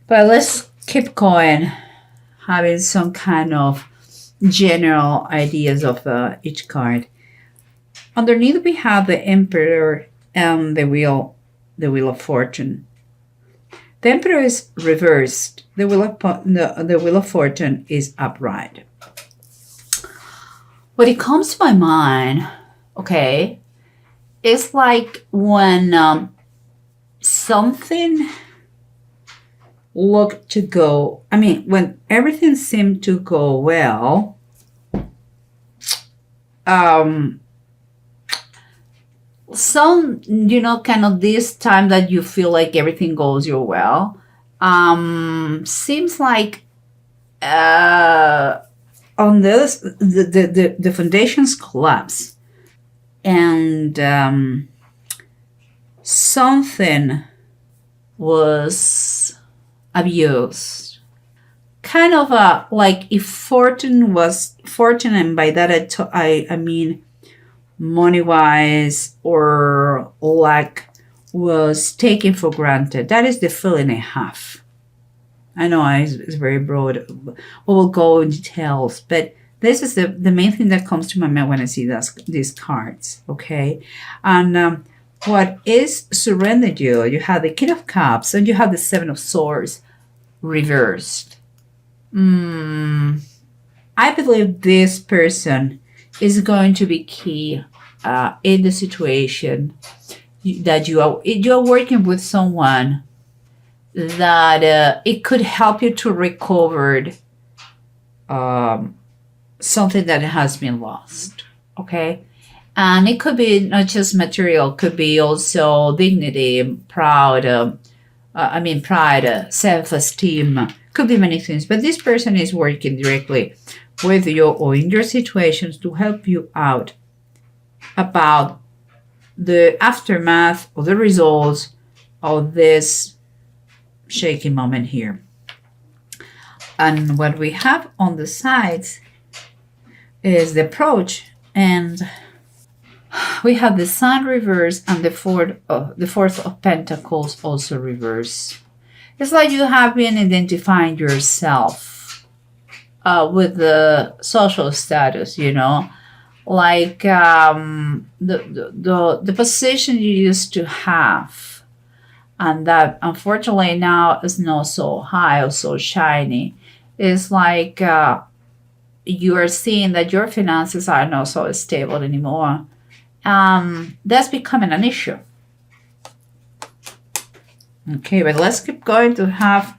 But let's keep going, having some kind of general ideas of each card. Underneath we have the Emperor and the Wheel of Fortune. The Emperor is reversed. The Wheel of Fortune is upright. What it comes to my mind, okay, it's like when something looked to go, when everything seemed to go well, some, kind of this time that you feel like everything goes your well, seems like on this, the foundations collapse, and something was abused. Kind of like if fortune, and by that I mean money-wise or luck, was taken for granted. That is the feeling I have. I know it's very broad. We'll go in details, but this is the main thing that comes to my mind when I see these cards, okay? And what is surrendered you? You have the King of Cups and you have the Seven of Swords reversed. I believe this person is going to be key in the situation that you are working with someone that it could help you to recover something that has been lost, okay? And it could be not just material, could be also dignity, pride, self-esteem, could be many things. But this person is working directly with you or in your situations to help you out about the aftermath or the results of this shaky moment here. And what we have on the sides is the approach, and we have the Sun reverse and the Fourth of Pentacles also reverse. It's like you have been identifying yourself with the social status, like the position you used to have, and that unfortunately now is not so high or so shiny. It's like you are seeing that your finances are not so stable anymore. That's becoming an issue. Okay, but let's keep going to have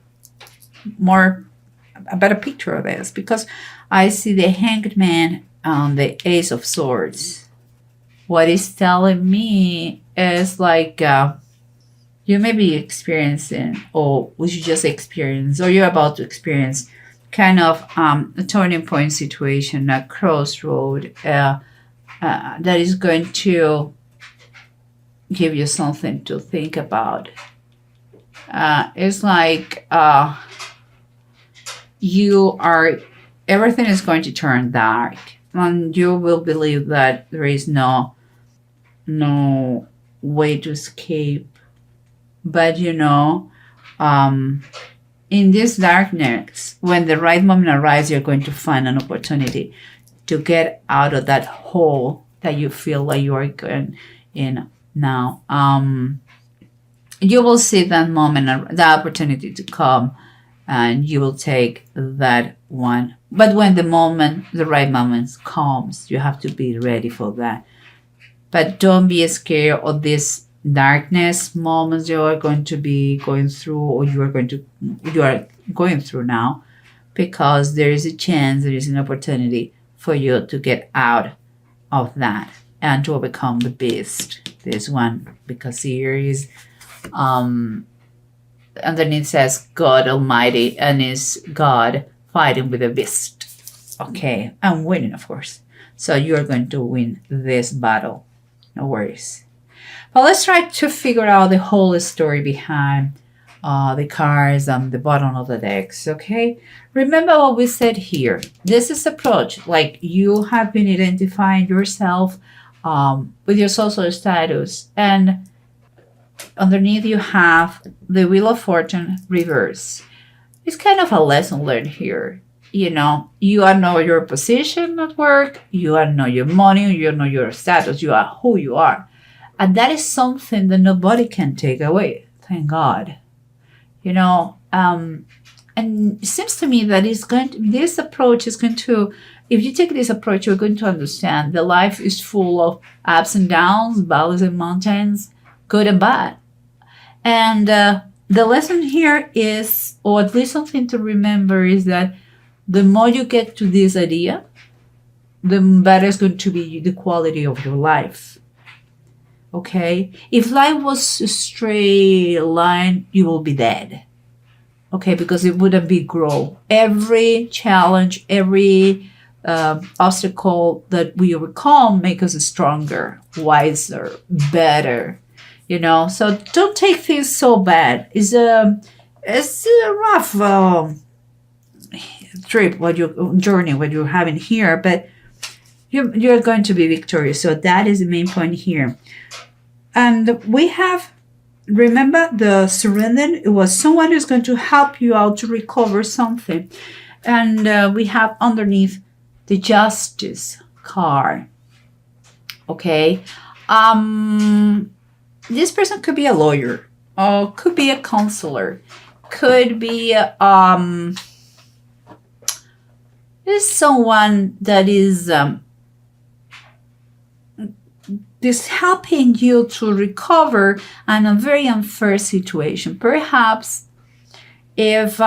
a better picture of this, because I see the Hanged Man and the Ace of Swords. What it's telling me is like you may be experiencing, or we should just experience, or you're about to experience kind of a turning point situation, a crossroad that is going to give you something to think about. It's like everything is going to turn dark, and you will believe that there is no way to escape. But in this darkness, when the right moment arrives, you're going to find an opportunity to get out of that hole that you feel like you are going in now. You will see that moment, the opportunity to come, and you will take that one. But when the right moment comes, you have to be ready for that. But don't be scared of this darkness moments you are going to be going through, or you are going through now, because there is a chance, there is an opportunity for you to get out of that and to overcome the beast. This one, because here is underneath says God Almighty, and is God fighting with a beast. Okay, I'm winning, of course. So you're going to win this battle. No worries. But let's try to figure out the whole story behind the cards on the bottom of the decks, okay? Remember what we said here. This is approach, like you have been identifying yourself with your social status, and underneath you have the Wheel of Fortune reverse. it's kind of a lesson learned here. You know, you are know your position at work, you are know your money, you know your status, you are who you are. And that is something that nobody can take away. Thank God. You know, and it seems to me that this approach is going to, if you take this approach, you're going to understand that life is full of ups and downs, valleys and mountains, good and bad. And the lesson here is, or at least something to remember, is that the more you get to this idea, the better is going to be the quality of your life. Okay? If life was a straight line, you will be dead. Okay? Because it wouldn't be growth. Every challenge, every obstacle that we overcome make us stronger, wiser, better. You know, so don't take things so bad. It's a rough trip, journey, what you're having here, but you're going to be victorious. So that is the main point here. And we have, remember the surrender, it was someone who's going to help you out to recover something. And we have underneath the justice card. Okay. This person could be a lawyer, or could be a counselor, could be someone that is helping you to recover in a very unfair situation. Perhaps if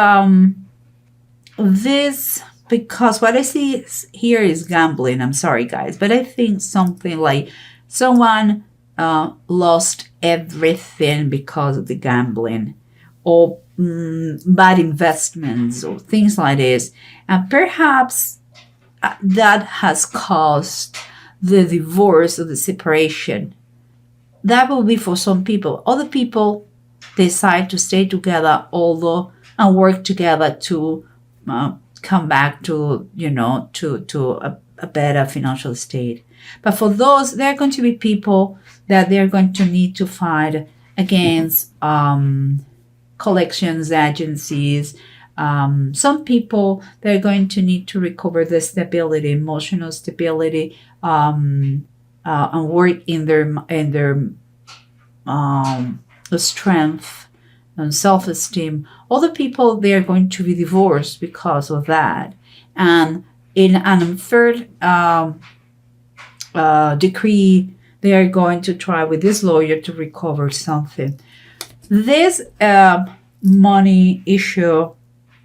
because what I see here is gambling. I'm sorry, guys, but I think something like someone lost everything because of the gambling, or bad investments, or things like this. And perhaps that has caused the divorce or the separation. That will be for some people. Other people decide to stay together, and work together to come back to, to a better financial state. But for those, there are going to be people that they're going to need to fight against collections agencies. Some people, they're going to need to recover the stability, emotional stability, and work in their strength and self-esteem. Other people, they are going to be divorced because of that. And in an unfair decree, they are going to try with this lawyer to recover something. This money issue,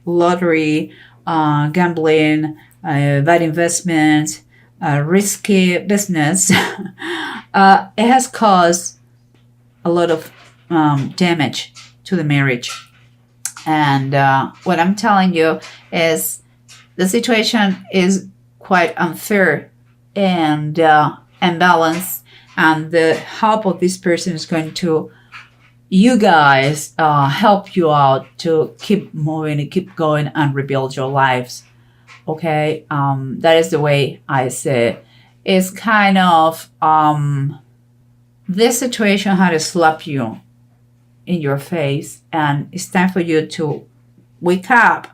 lottery, gambling, bad investment, risky business, it has caused a lot of damage to the marriage. And what I'm telling you is the situation is quite unfair and imbalanced, and the help of this person is going to, you guys, help you out to keep moving and keep going and rebuild your lives. Okay, that is the way I say. It's kind of this situation had to slap you in your face, and it's time for you to wake up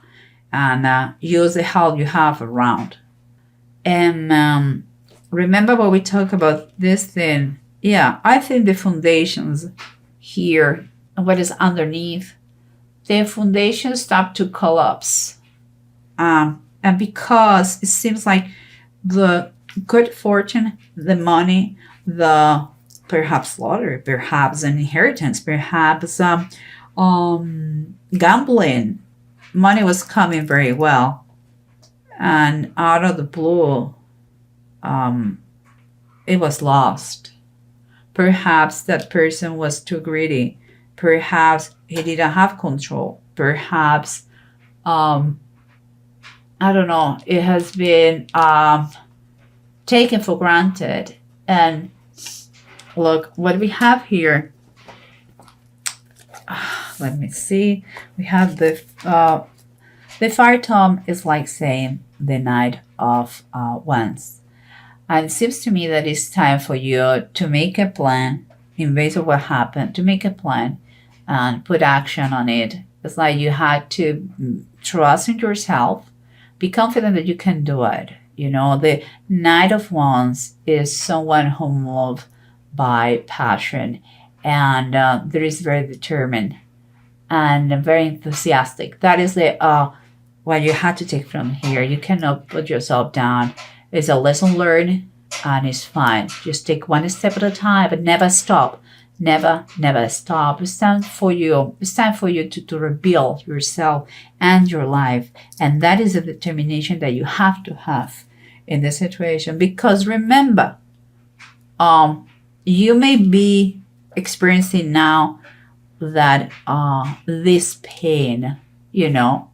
and use the help you have around. And remember what we talked about this thing. Yeah, I think the foundations here and what is underneath, the foundation start to collapse. And because it seems like the good fortune, the money, the perhaps lottery, perhaps an inheritance, perhaps gambling, money was coming very well. And out of the blue, it was lost. Perhaps that person was too greedy. Perhaps he didn't have control. Perhaps, I don't know, it has been taken for granted. And look, what we have here, let me see. We have the fire tome is like saying the Knight of Wands. And it seems to me that it's time for you to make a plan in base of what happened, to make a plan and put action on it It's like you had to trust in yourself, be confident that you can do it. You know, the Knight of Wands is someone who moves by passion, and there is very determined and very enthusiastic. That is the what you had to take from here. You cannot put yourself down. It's a lesson learned, and it's fine. Just take one step at a time, but never stop. Never stop. It's time for you. It's time for you to rebuild yourself and your life. And that is a determination that you have to have in this situation. Because remember, you may be experiencing now that this pain, you know,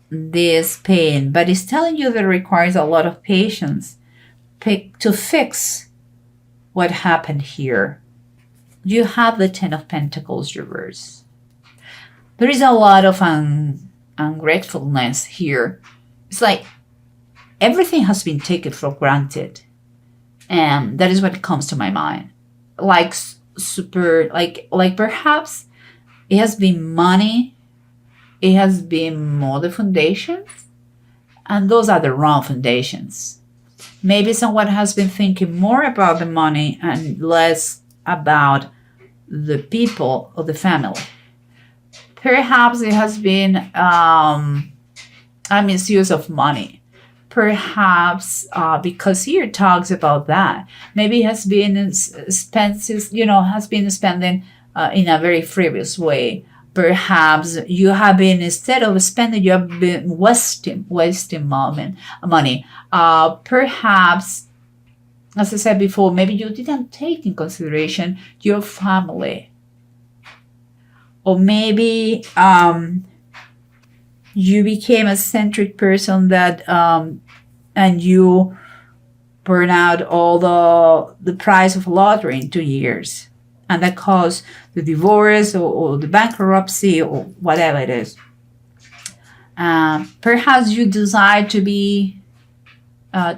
this pain, but it's telling you that it requires a lot of patience to fix what happened here. You have the Ten of Pentacles reverse. There is a lot of ungratefulness here. It's like everything has been taken for granted. And that is what comes to my mind. Like super, like perhaps it has been money, it has been more the foundations, and those are the wrong foundations. Maybe someone has been thinking more about the money and less about the people or the family. Perhaps it has been a misuse of money. Perhaps because here it talks about that. Maybe it has been expenses, has been spending in a very frivolous way. Perhaps you have been, instead of spending, you have been wasting money. Perhaps, as I said before, maybe you didn't take in consideration your family. Or maybe you became a centric person that and you burn out all the price of lottery in 2 years. And that caused the divorce or the bankruptcy or whatever it is. Perhaps you decide to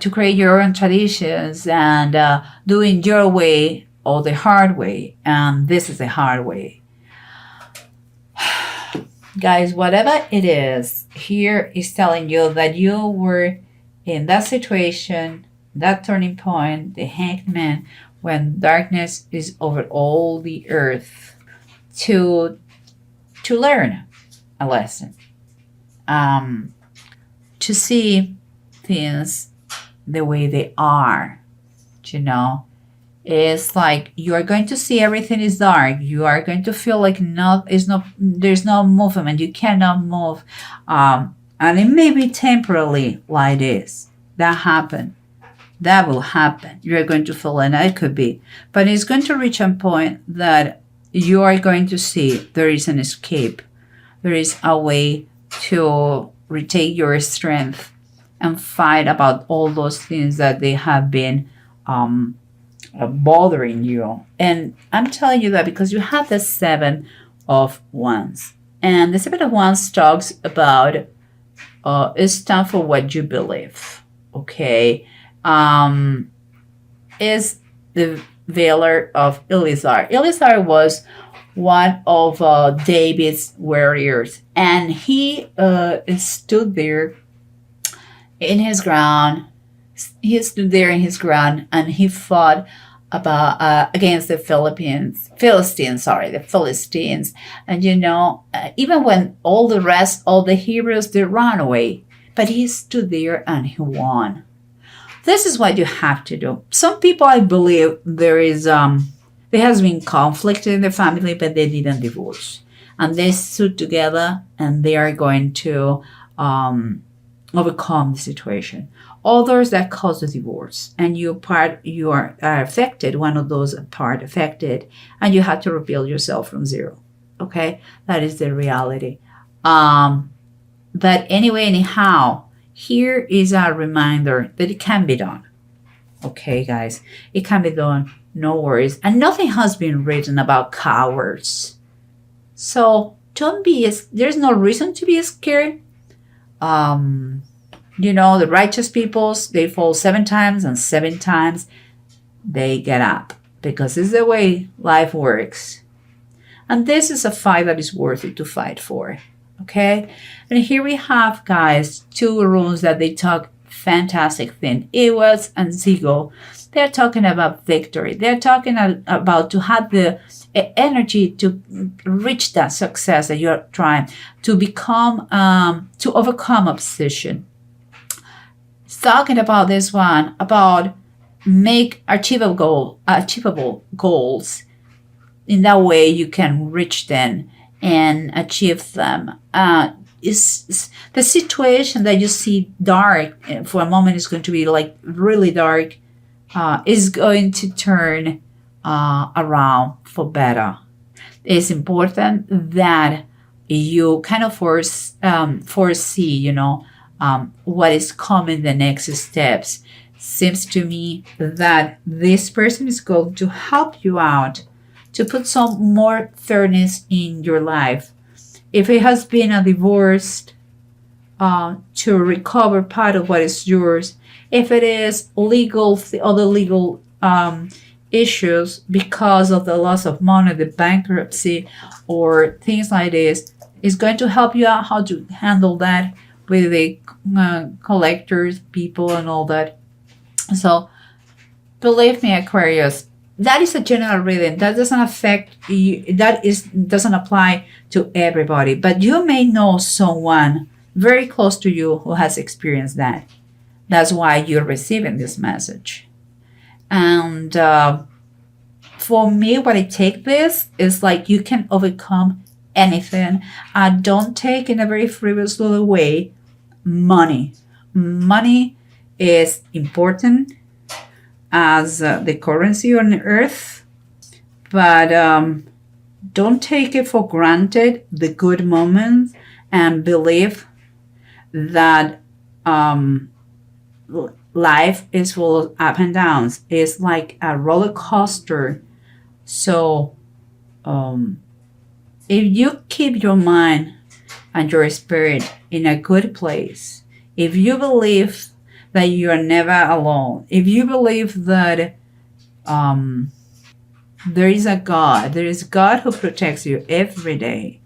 create your own traditions and doing your way or the hard way. And this is the hard way. Guys, whatever it is, here is telling you that you were in that situation, that turning point, the Hanged Man, when darkness is over all the earth, to learn a lesson, to see things the way they are. It's like you are going to see everything is dark. You are going to feel like there's no movement. You cannot move, and it may be temporarily like this. That will happen. You're going to feel, and it could be, but it's going to reach a point that you are going to see there is an escape. There is a way to retake your strength and fight about all those things that they have been bothering you. And I'm telling you that because you have the Seven of Wands, and the Seven of Wands talks about it's time for what you believe. Okay. Is the Veiler of Elizar. Elizar was one of David's warriors, and he stood there in his ground. He stood there in his ground, and he fought against the Philistines. And even when all the heroes, they ran away, but he stood there and he won. This is what you have to do. Some people, I believe, there has been conflict in the family, but they didn't divorce. And they stood together and they are going to overcome the situation. Others that cause the divorce, and you are affected, one of those part affected, and you have to rebuild yourself from zero. Okay? That is the reality. But anyhow, here is a reminder that it can be done. Okay, guys, it can be done. No worries. And nothing has been written about cowards. So there's no reason to be scared. The righteous peoples, they fall 7 times, and 7 times they get up, because it's the way life works. And this is a fight that is worth it to fight for. Okay? And here we have, guys, two runes that they talk fantastic thing. Ewas and Zigo. They're talking about victory. They're talking about to have the energy to reach that success that you're trying to become, to overcome obsession. It's talking about this one, about make achievable goals. In that way, you can reach them and achieve them. Is the situation that you see dark for a moment is going to be like really dark, is going to turn around for better. It's important that you kind of foresee, what is coming the next steps. Seems to me that this person is going to help you out to put some more fairness in your life. If it has been a divorce, to recover part of what is yours. If it is other legal issues because of the loss of money, the bankruptcy, or things like this, it's going to help you out how to handle that with the collectors, people, and all that. So, believe me, Aquarius, that is a general reading. That doesn't affect you. Doesn't apply to everybody. But you may know someone very close to you who has experienced that. That's why you're receiving this message. And for me, what I take this is like you can overcome anything. I don't take in a very frivolous way money. Money is important as the currency on earth, but don't take it for granted, the good moments, and believe that life is full of up and downs. It's like a roller coaster. So if you keep your mind and your spirit in a good place, if you believe that you are never alone, if you believe that there is a God, there is God who protects you every day,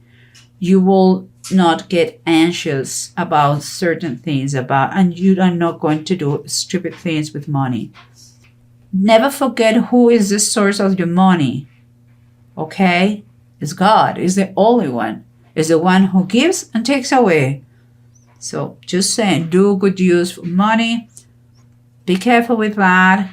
you will not get anxious about certain things and you are not going to do stupid things with money. Never forget who is the source of your money. Okay? It's God. It's the only one. It's the one who gives and takes away. So just saying, do good use for money. Be careful with that.